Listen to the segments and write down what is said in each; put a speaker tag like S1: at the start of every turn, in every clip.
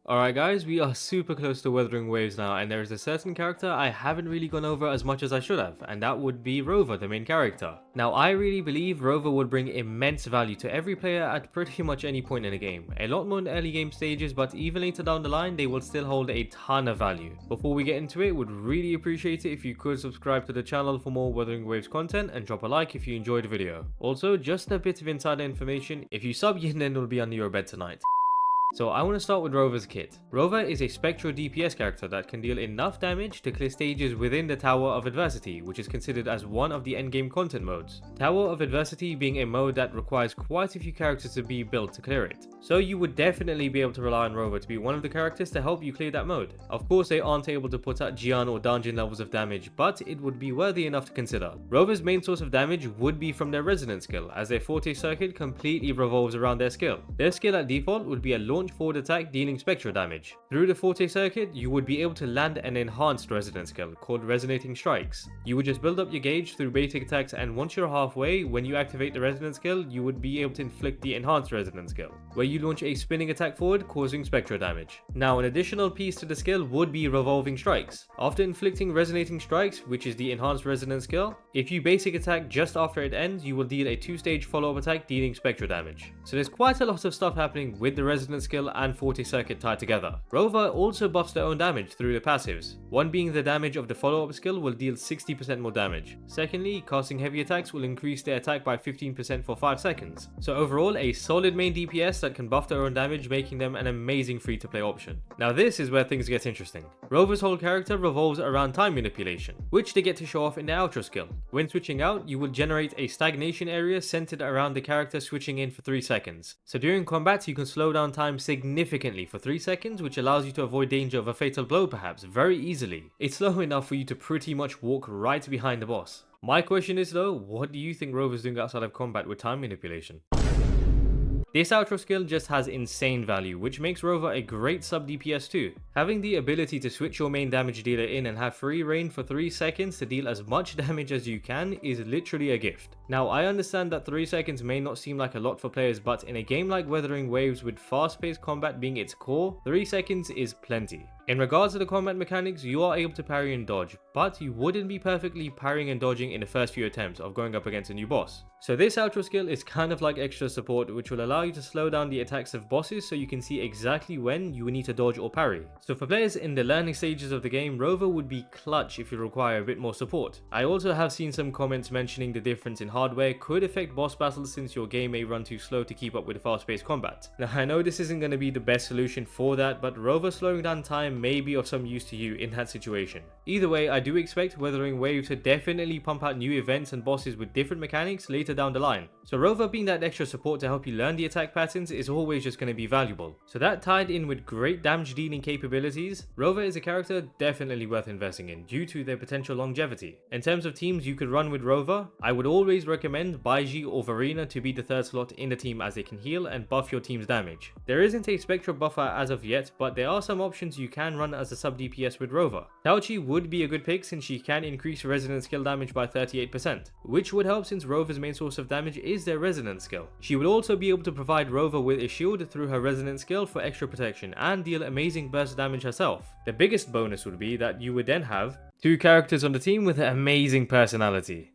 S1: Alright guys, we are super close to WutheringWaves now, and there is a certain character I haven't really gone over as much as I should have, and that would be Rover, the main character. Now I really believe Rover would bring immense value to every player at pretty much any point in the game. A lot more in early game stages, but even later down the line they will still hold a ton of value. Before we get into it, would really appreciate it if you could subscribe to the channel for more WutheringWaves content and drop a like if you enjoyed the video. Also, just a bit of insider information, if you sub Yinlin will be under your bed tonight. So I want to start with Rover's kit. Rover is a spectral DPS character that can deal enough damage to clear stages within the Tower of Adversity, which is considered as one of the endgame content modes. Tower of Adversity being a mode that requires quite a few characters to be built to clear it. So you would definitely be able to rely on Rover to be one of the characters to help you clear that mode. Of course they aren't able to put out Jiyan or dungeon levels of damage, but it would be worthy enough to consider. Rover's main source of damage would be from their resonance skill, as their forte circuit completely revolves around their skill. Their skill at default would be a launch forward attack dealing spectral damage. Through the forte circuit, you would be able to land an enhanced resonance skill called Resonating Strikes. You would just build up your gauge through basic attacks, and once you're halfway, when you activate the resonance skill, you would be able to inflict the enhanced resonance skill, where you launch a spinning attack forward causing spectral damage. Now an additional piece to the skill would be Revolving Strikes. After inflicting Resonating Strikes, which is the enhanced resonance skill, if you basic attack just after it ends, you will deal a 2-stage follow-up attack dealing spectral damage. So there's quite a lot of stuff happening with the resonance skill and forte circuit tied together. Rover also buffs their own damage through the passives. One being the damage of the follow-up skill will deal 60% more damage. Secondly, casting heavy attacks will increase their attack by 15% for 5 seconds. So overall, a solid main DPS that can buff their own damage, making them an amazing free-to-play option. Now this is where things get interesting. Rover's whole character revolves around time manipulation, which they get to show off in their outro skill. When switching out, you will generate a stagnation area centered around the character switching in for 3 seconds. So during combat, you can slow down time significantly for 3 seconds, which allows you to avoid danger of a fatal blow perhaps very easily. It's slow enough for you to pretty much walk right behind the boss. My question is though, what do you think Rover's doing outside of combat with time manipulation? This outro skill just has insane value, which makes Rover a great sub DPS too. Having the ability to switch your main damage dealer in and have free reign for 3 seconds to deal as much damage as you can is literally a gift. Now I understand that 3 seconds may not seem like a lot for players, but in a game like WutheringWaves with fast paced combat being its core, 3 seconds is plenty. In regards to the combat mechanics, you are able to parry and dodge, but you wouldn't be perfectly parrying and dodging in the first few attempts of going up against a new boss. So this outro skill is kind of like extra support, which will allow you to slow down the attacks of bosses so you can see exactly when you need to dodge or parry. So for players in the learning stages of the game, Rover would be clutch if you require a bit more support. I also have seen some comments mentioning the difference in hardware could affect boss battles since your game may run too slow to keep up with fast paced combat. Now I know this isn't going to be the best solution for that, but Rover slowing down time may be of some use to you in that situation. Either way, I do expect WutheringWaves to definitely pump out new events and bosses with different mechanics later down the line. So Rover being that extra support to help you learn the attack patterns is always just going to be valuable. So that tied in with great damage dealing capabilities, Rover is a character definitely worth investing in due to their potential longevity. In terms of teams you could run with Rover, I would always recommend Baiji or Varina to be the third slot in the team, as they can heal and buff your team's damage. There isn't a spectral buffer as of yet, but there are some options you can run as a sub DPS with Rover. Taochi would be a good pick since she can increase resonance skill damage by 38%, which would help since Rover's main source of damage is their resonance skill. She would also be able to provide Rover with a shield through her resonance skill for extra protection and deal amazing burst damage herself. The biggest bonus would be that you would then have 2 characters on the team with an amazing personality.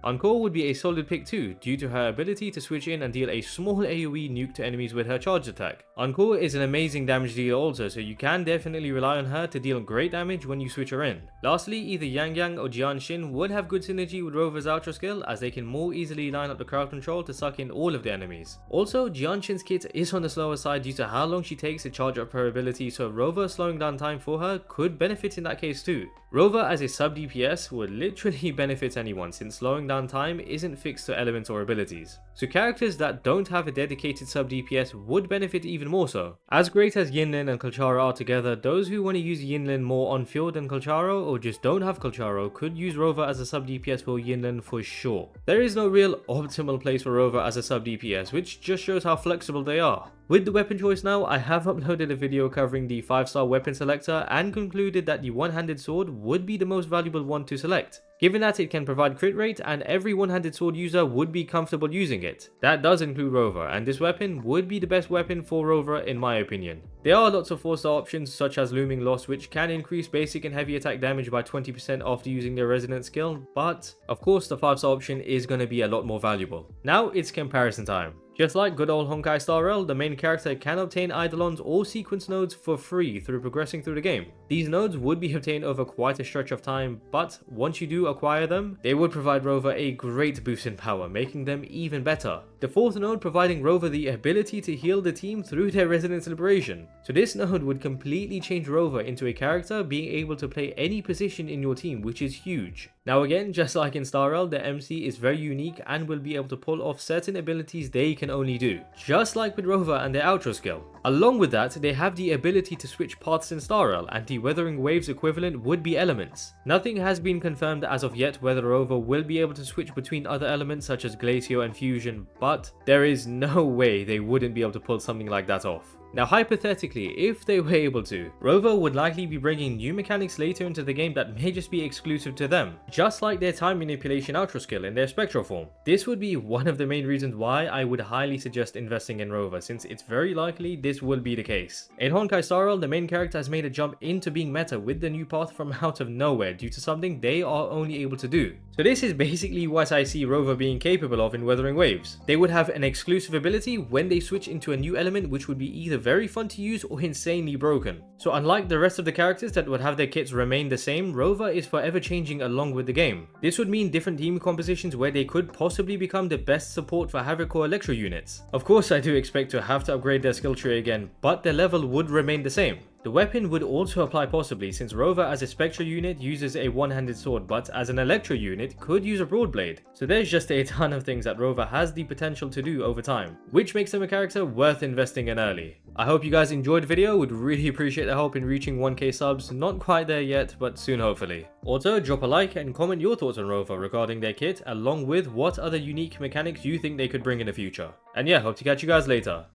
S1: Encore would be a solid pick too, due to her ability to switch in and deal a small AoE nuke to enemies with her charge attack. Encore is an amazing damage dealer also, so you can definitely rely on her to deal great damage when you switch her in. Lastly, either Yangyang or Jiyan would have good synergy with Rover's outro skill, as they can more easily line up the crowd control to suck in all of the enemies. Also, Jiyan's kit is on the slower side due to how long she takes to charge up her ability, so Rover slowing down time for her could benefit in that case too. Rover as a sub DPS would literally benefit anyone, since slowing down time isn't fixed to elements or abilities. So characters that don't have a dedicated sub DPS would benefit even more so. As great as Yinlin and Kolcharo are together, those who want to use Yinlin more on field than Kolcharo, or just don't have Kolcharo, could use Rover as a sub DPS for Yinlin for sure. There is no real optimal place for Rover as a sub DPS, which just shows how flexible they are. With the weapon choice now, I have uploaded a video covering the 5-star weapon selector and concluded that the one-handed sword would be the most valuable one to select, given that it can provide crit rate and every one-handed sword user would be comfortable using it. kit. That does include Rover, and this weapon would be the best weapon for Rover in my opinion. There are lots of 4-star options such as Looming Loss, which can increase basic and heavy attack damage by 20% after using their resonance skill, but of course the 5-star option is going to be a lot more valuable. Now it's comparison time. Just like good old HonkaiStarRail, the main character can obtain Eidolons or sequence nodes for free through progressing through the game. These nodes would be obtained over quite a stretch of time, but once you do acquire them, they would provide Rover a great boost in power, making them even better. The 4th node providing Rover the ability to heal the team through their resonance liberation. So this node would completely change Rover into a character being able to play any position in your team, which is huge. Now again, just like in StarRail, the MC is very unique and will be able to pull off certain abilities they can only do, just like with Rover and their outro skill. Along with that, they have the ability to switch paths in StarRail, and the WutheringWaves equivalent would be elements. Nothing has been confirmed as of yet whether Rover will be able to switch between other elements such as Glacier and Fusion, but there is no way they wouldn't be able to pull something like that off. Now hypothetically, if they were able to, Rover would likely be bringing new mechanics later into the game that may just be exclusive to them, just like their time manipulation outro skill in their spectral form. This would be one of the main reasons why I would highly suggest investing in Rover, since it's very likely this will be the case. In HonkaiStarRail, the main character has made a jump into being meta with the new path from out of nowhere due to something they are only able to do. So this is basically what I see Rover being capable of in WutheringWaves. They would have an exclusive ability when they switch into a new element, which would be either very fun to use or insanely broken. So unlike the rest of the characters that would have their kits remain the same, Rover is forever changing along with the game. This would mean different team compositions where they could possibly become the best support for Havoc or Electro units. Of course I do expect to have to upgrade their skill tree again, but their level would remain the same. The weapon would also apply possibly, since Rover as a spectral unit uses a one-handed sword, but as an electro unit could use a broad blade. So there's just a ton of things that Rover has the potential to do over time, which makes them a character worth investing in early. I hope you guys enjoyed the video, would really appreciate the help in reaching 1k subs, not quite there yet, but soon hopefully. Also, drop a like and comment your thoughts on Rover regarding their kit, along with what other unique mechanics you think they could bring in the future. And yeah, hope to catch you guys later.